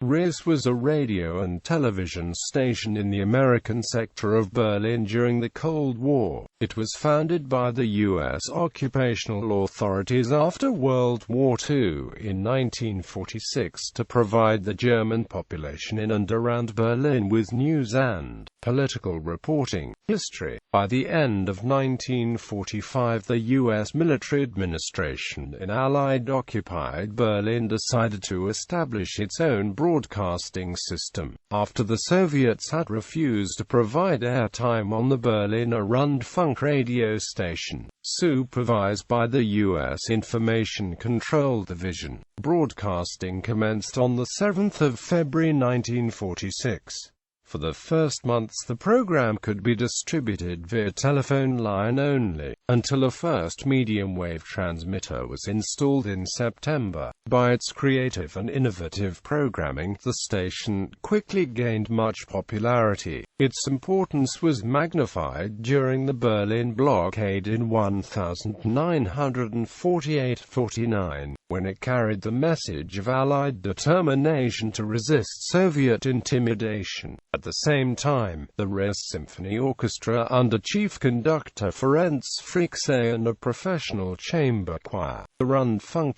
RIAS was a radio and television station in the American sector of Berlin during the Cold War. It was founded by the U.S. occupational authorities after World War II in 1946 to provide the German population in and around Berlin with news and political reporting. History. By the end of 1945, the U.S. military administration in Allied-occupied Berlin decided to establish its own broadcasting system, after the Soviets had refused to provide airtime on the Berliner Rundfunk radio station, supervised by the U.S. Information Control Division. Broadcasting commenced on 7 February 1946. For the first months the program could be distributed via telephone line only, until a first medium-wave transmitter was installed in September. By its creative and innovative programming, the station quickly gained much popularity. Its importance was magnified during the Berlin blockade in 1948–49, when it carried the message of Allied determination to resist Soviet intimidation. At the same time, the RIAS Symphony Orchestra under chief conductor Ferenc Frixe and a professional chamber choir, the Rundfunk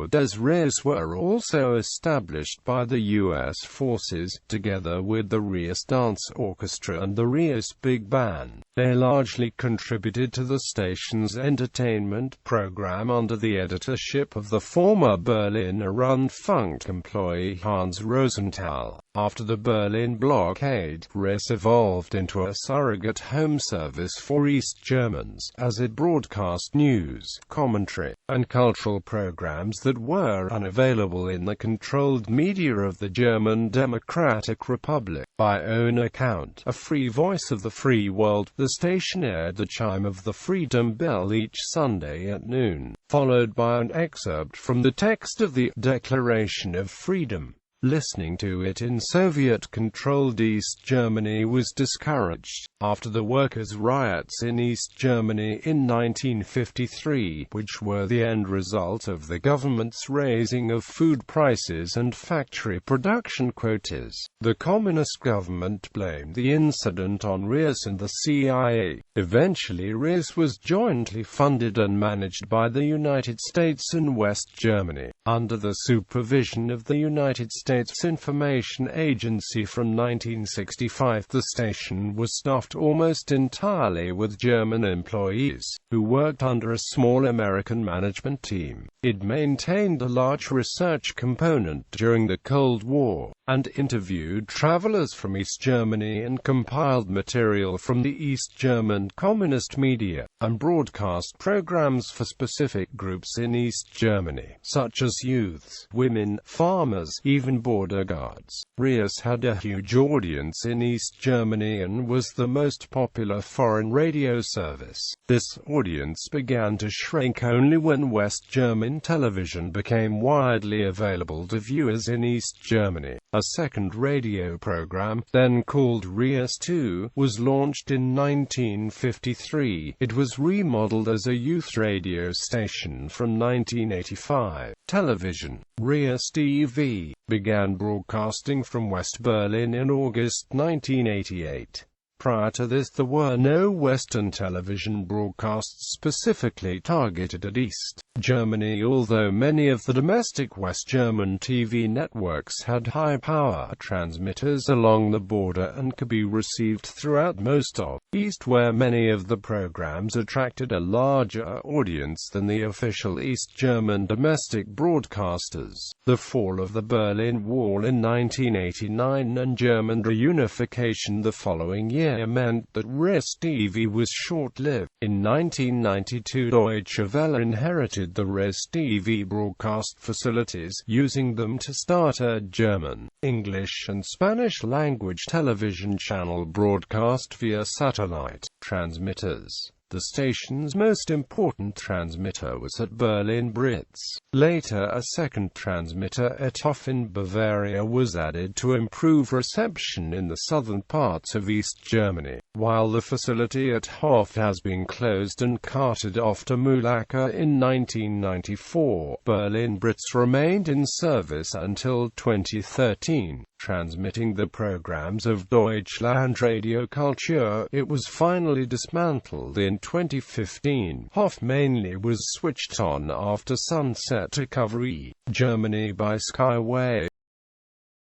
des RIAS, were also established by the U.S. forces, together with the RIAS Dance Orchestra and the RIAS Big Band. They largely contributed to the station's entertainment program under the editorship of the former Berliner Rundfunk employee Hans Rosenthal. After the Berlin blockade, RIAS evolved into a surrogate home service for East Germans, as it broadcast news, commentary, and cultural programs that were unavailable in the controlled media of the German Democratic Republic. By own account, a free voice of the free world, the station aired the chime of the Freedom Bell each Sunday at noon, followed by an excerpt from the text of the Declaration of Freedom. Listening to it in Soviet-controlled East Germany was discouraged. After the workers' riots in East Germany in 1953, which were the end result of the government's raising of food prices and factory production quotas, the communist government blamed the incident on RIAS and the CIA. Eventually RIAS was jointly funded and managed by the United States and West Germany, under the supervision of the United States Information Agency. From 1965 the station was staffed almost entirely with German employees, who worked under a small American management team. It maintained a large research component during the Cold War, and interviewed travelers from East Germany and compiled material from the East German communist media, and broadcast programs for specific groups in East Germany, such as youths, women, farmers, even border guards. RIAS had a huge audience in East Germany and was the most popular foreign radio service. This audience began to shrink only when West German television became widely available to viewers in East Germany. A second radio program, then called RIAS 2, was launched in 1953. It was remodeled as a youth radio station from 1985. Television. RIAS TV began broadcasting from West Berlin in August 1988. Prior to this there were no Western television broadcasts specifically targeted at East Germany, although many of the domestic West German TV networks had high-power transmitters along the border and could be received throughout most of East, where many of the programs attracted a larger audience than the official East German domestic broadcasters. The fall of the Berlin Wall in 1989 and German reunification the following year meant that RIAS TV was short-lived. In 1992 Deutsche Welle inherited the RIAS TV broadcast facilities, using them to start a German, English and Spanish-language television channel broadcast via satellite transmitters. The station's most important transmitter was at Berlin-Britz. Later a second transmitter at Hof in Bavaria was added to improve reception in the southern parts of East Germany. While the facility at Hof has been closed and carted off to Mühlacker in 1994, Berlin-Britz remained in service until 2013. Transmitting the programs of Deutschland Radio Kultur, it was finally dismantled in 2015. Hof mainly was switched on after sunset to cover Germany by Skyway.